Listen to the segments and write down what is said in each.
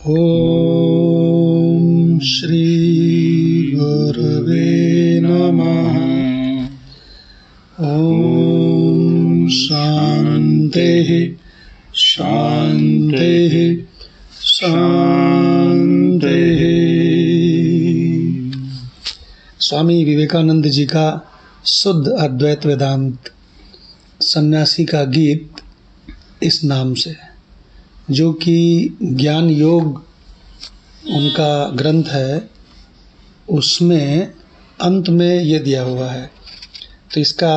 ओम श्री गुरवे नमः। ओम शांति शांति शांति। स्वामी विवेकानंद जी का शुद्ध अद्वैत वेदांत सन्यासी का गीत इस नाम से, जो कि ज्ञान योग उनका ग्रंथ है, उसमें अंत में ये दिया हुआ है। तो इसका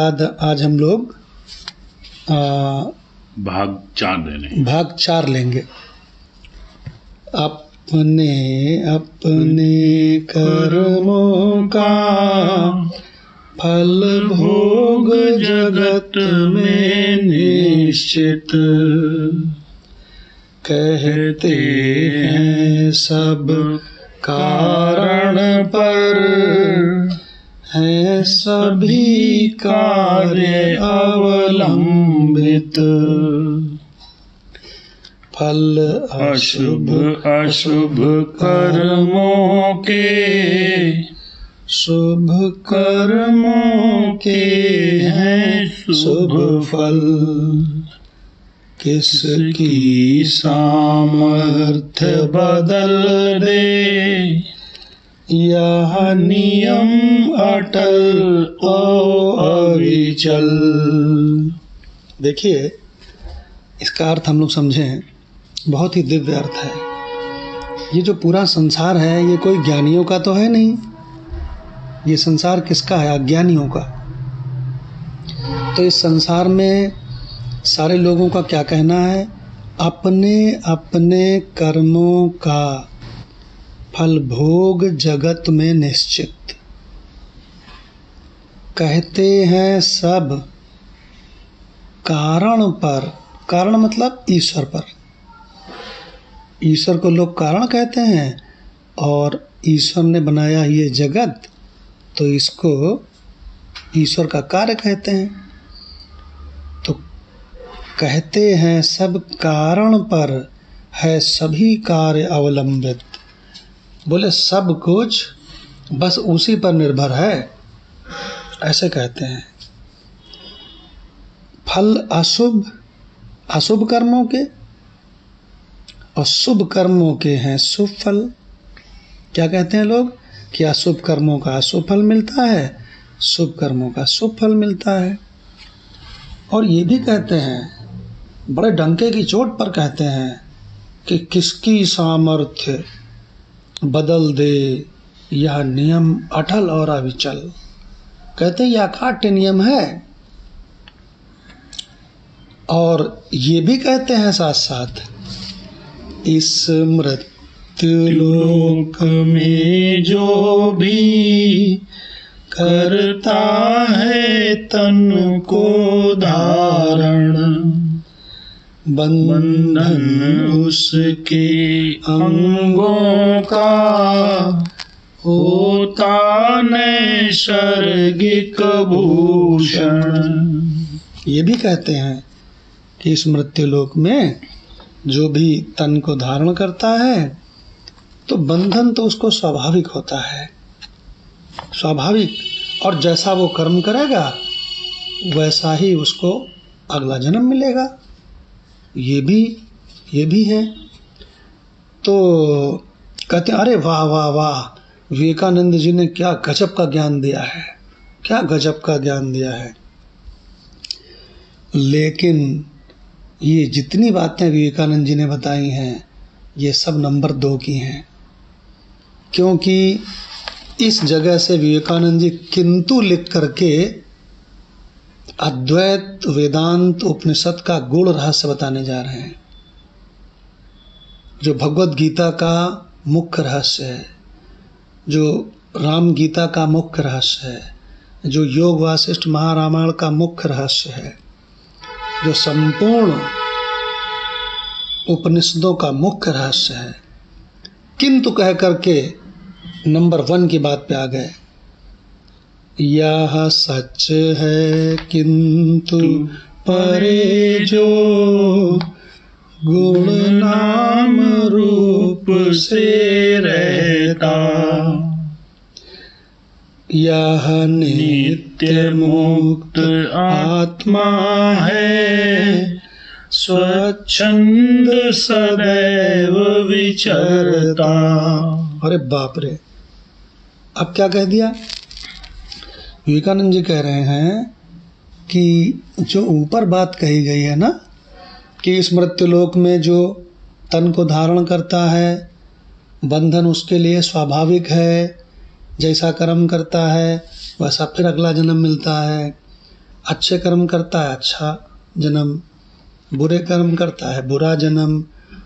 आज हम लोग भाग 4 लेंगे। अपने अपने कर्मों का फल भोग जगत में निश्चित, कहते हैं सब कारण पर, है सभी कार्य अवलंबित। फल अशुभ अशुभ कर्मों के, शुभ कर्मों के हैं शुभ फल। किसकी सामर्थ्य बदल दे यह नियम अटल ओ अविचल। देखिए, इसका अर्थ हम लोग समझें, बहुत ही दिव्य अर्थ है। ये जो पूरा संसार है, ये कोई ज्ञानियों का तो है नहीं। ये संसार किसका है? अज्ञानियों का। तो इस संसार में सारे लोगों का क्या कहना है? अपने अपने कर्मों का फल भोग जगत में निश्चित, कहते हैं सब कारण पर। कारण मतलब ईश्वर पर। ईश्वर को लोग कारण कहते हैं, और ईश्वर ने बनाया ये जगत, तो इसको ईश्वर का कार्य कहते हैं। तो कहते हैं सब कारण पर है सभी कार्य अवलंबित। बोले सब कुछ बस उसी पर निर्भर है, ऐसे कहते हैं। फल अशुभ अशुभ कर्मों के, और शुभ कर्मों के हैं शुभ फल। क्या कहते हैं लोग? कि अशुभ कर्मों का अशुभ फल मिलता है, शुभ कर्मों का शुभ फल मिलता है। और ये भी कहते हैं, बड़े डंके की चोट पर कहते हैं, कि किसकी सामर्थ्य बदल दे यह नियम अटल और अविचल। कहते हैं यह अकाट्य नियम है। और ये भी कहते हैं साथ साथ, इस मृत्युलोक में जो भी करता है तन को धारण, बंधन उसके अंगों का होता नैसर्गिक भूषण। ये भी कहते हैं कि इस मृत्युलोक में जो भी तन को धारण करता है, तो बंधन तो उसको स्वाभाविक होता है, स्वाभाविक। और जैसा वो कर्म करेगा वैसा ही उसको अगला जन्म मिलेगा। ये भी है। तो कहते हैं, अरे वाह वाह वाह, विवेकानंद जी ने क्या गजब का ज्ञान दिया है, क्या गजब का ज्ञान दिया है। लेकिन ये जितनी बातें विवेकानंद जी ने बताई हैं, ये सब नंबर 2 की हैं। क्योंकि इस जगह से विवेकानंद जी किंतु लिख करके अद्वैत वेदांत उपनिषद का गूढ़ रहस्य बताने जा रहे हैं, जो भगवत गीता का मुख्य रहस्य है, जो राम गीता का मुख्य रहस्य है, जो योग वासिष्ठ महारामायण का मुख्य रहस्य है, जो संपूर्ण उपनिषदों का मुख्य रहस्य है। किंतु कह करके नंबर 1 की बात पे आ गए। यह सच है किंतु परे जो गुण नाम रूप से रहता, यह नित्य मुक्त आत्मा है, स्वच्छंद सदैव विचरता। अरे बाप रे, अब क्या कह दिया? विवेकानंद जी कह रहे हैं कि जो ऊपर बात कही गई है ना, कि इस मृत्युलोक में जो तन को धारण करता है, बंधन उसके लिए स्वाभाविक है, जैसा कर्म करता है वैसा फिर अगला जन्म मिलता है। अच्छे कर्म करता है अच्छा जन्म, बुरे कर्म करता है बुरा जन्म,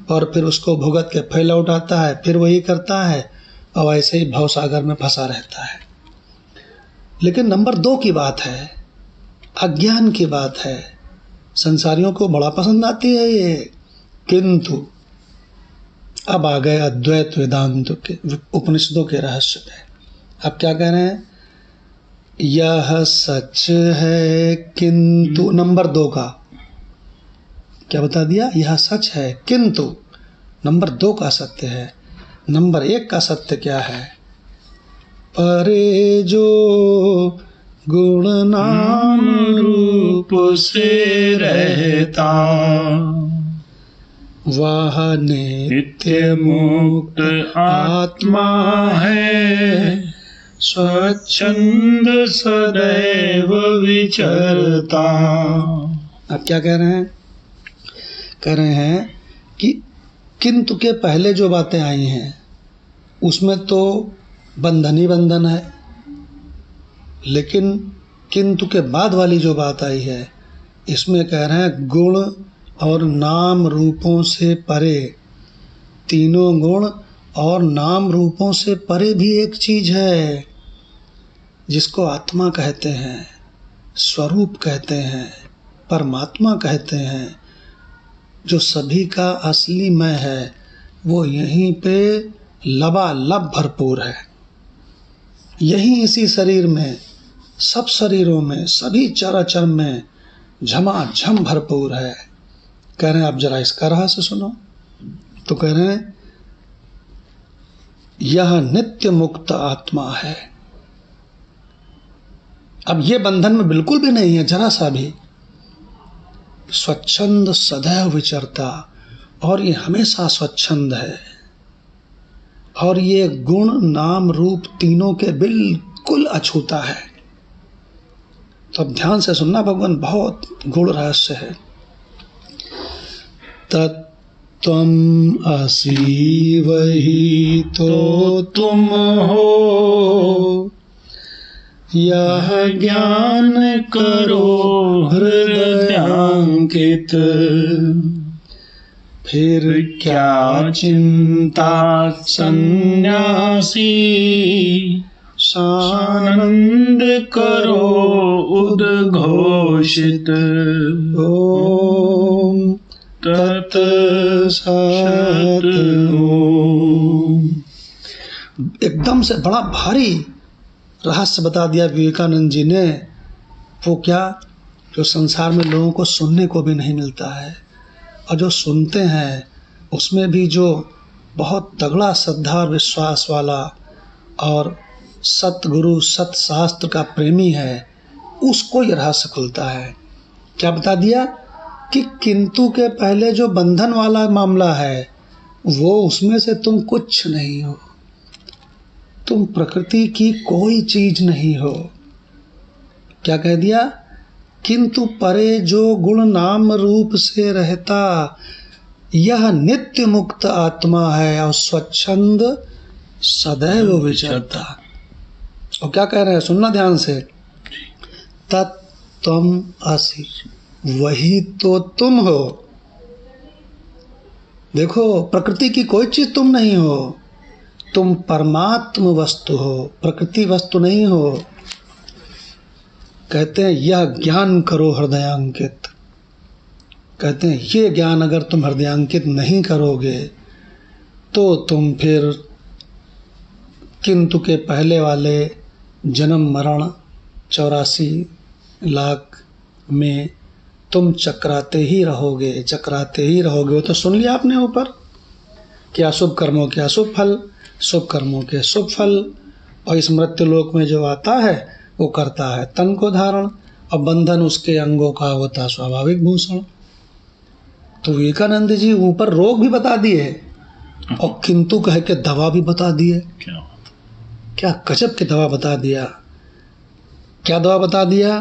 और फिर उसको भुगत के फैल उठाता है, फिर वही करता है और ऐसे ही भवसागर में फंसा रहता है। लेकिन नंबर 2 की बात है, अज्ञान की बात है। संसारियों को बड़ा पसंद आती है ये, किंतु अब आ गए अद्वैत वेदांत के उपनिषदों के रहस्य पे। अब क्या कह रहे हैं? यह सच है किंतु, नंबर 2 का क्या बता दिया? यह सच है किंतु नंबर 2 का सत्य है। नंबर 1 का सत्य क्या है? परे जो गुण नाम रूप से रहता, वह नित्य मुक्त आत्मा है, स्वच्छंद सदैव विचरता। अब क्या कह रहे हैं? कह रहे हैं कि किंतु के पहले जो बातें आई हैं उसमें तो बंधन ही बंधन है, लेकिन किंतु के बाद वाली जो बात आई है इसमें कह रहे हैं गुण और नाम रूपों से परे। तीनों गुण और नाम रूपों से परे भी एक चीज है जिसको आत्मा कहते हैं, स्वरूप कहते हैं, परमात्मा कहते हैं, जो सभी का असली मैं है, वो यहीं पे लबालब भरपूर है। यहीं इसी शरीर में, सब शरीरों में, सभी चराचर में झमाझम भरपूर है। कह रहे हैं आप जरा इसका रहस्य सुनो। तो कह रहे हैं यह नित्य मुक्त आत्मा है। अब ये बंधन में बिल्कुल भी नहीं है, जरा सा भी। स्वच्छंद सदैव विचरता, और ये हमेशा स्वच्छंद है, और ये गुण नाम रूप तीनों के बिल्कुल अछूता है। तो अब ध्यान से सुनना, भगवान बहुत गूढ़ रहस्य है। तत्त्वम् असि वही तो तुम हो, यह ज्ञान करो हृदयांकित, फिर क्या चिंता सन्यासी, सानंद करो उद्घोषित। ओम तत् सत् ओम। एकदम से बड़ा भारी रहस्य बता दिया विवेकानंद जी ने। वो क्या? जो संसार में लोगों को सुनने को भी नहीं मिलता है, और जो सुनते हैं उसमें भी जो बहुत तगड़ा श्रद्धा और विश्वास वाला और सतगुरु सतशास्त्र का प्रेमी है, उसको ये रहस्य खुलता है। क्या बता दिया? कि किंतु के पहले जो बंधन वाला मामला है वो, उसमें से तुम कुछ नहीं हो, तुम प्रकृति की कोई चीज नहीं हो। क्या कह दिया? किंतु परे जो गुण नाम रूप से रहता, यह नित्य मुक्त आत्मा है, और स्वच्छंद सदैव विचरता। और क्या कह रहे हैं? सुनना ध्यान से। तत्त्वम् असि, वही तो तुम हो। देखो, प्रकृति की कोई चीज तुम नहीं हो, तुम परमात्म वस्तु हो, प्रकृति वस्तु नहीं हो। कहते हैं यह ज्ञान करो हृदयांकित। कहते हैं ये ज्ञान अगर तुम हृदयांकित नहीं करोगे तो तुम फिर किंतु के पहले वाले जन्म मरण 84 लाख में तुम चकराते ही रहोगे, चकराते ही रहोगे। वो तो सुन लिया आपने ऊपर, कि अशुभ कर्मों के अशुभ फल, शुभ कर्मों के शुभ फल। और इस मृत्यु लोक में जो आता है वो करता है तन को धारण, और बंधन उसके अंगों का होता स्वाभाविक भूषण। तो विवेकानंद जी ऊपर रोग भी बता दिए और किंतु कह के दवा भी बता दिए। क्या गजब की दवा बता दिया। क्या दवा बता दिया?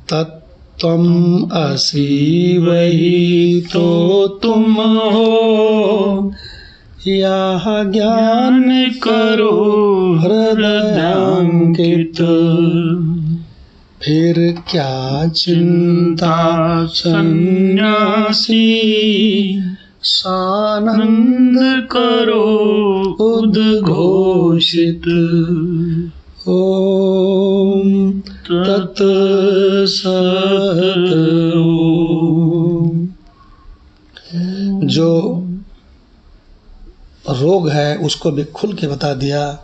तत्त्वम् असि वही तो तुम हो, यह ज्ञान करो हृदयांकित। फिर क्या चिंता सन्यासी, सानंद करो उद्घोषित। ओम तत् सत्। जो रोग है उसको भी खुल के बता दिया,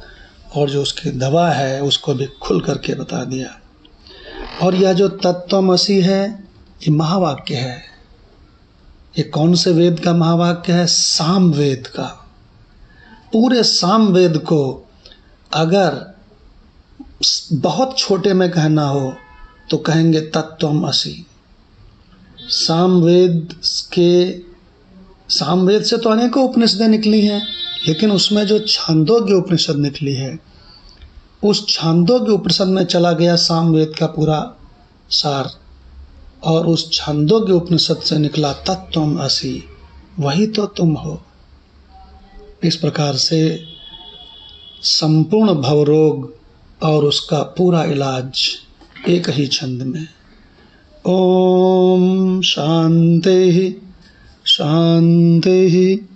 और जो उसकी दवा है उसको भी खुल करके बता दिया। और यह जो तत्त्वमसि है ये महावाक्य है। ये कौन से वेद का महावाक्य है? साम वेद का। पूरे साम वेद को अगर बहुत छोटे में कहना हो तो कहेंगे तत्त्वमसि। सामवेद से तो अनेकों उपनिषदें निकली हैं, लेकिन उसमें जो छांदोग्य उपनिषद निकली है, उस छांदोग्य उपनिषद में चला गया सामवेद का पूरा सार, और उस छांदोग्य उपनिषद से निकला तत्त्वमसि, वही तो तुम हो। इस प्रकार से संपूर्ण भवरोग और उसका पूरा इलाज एक ही छंद में। ओम शांति शांति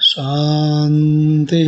शांति।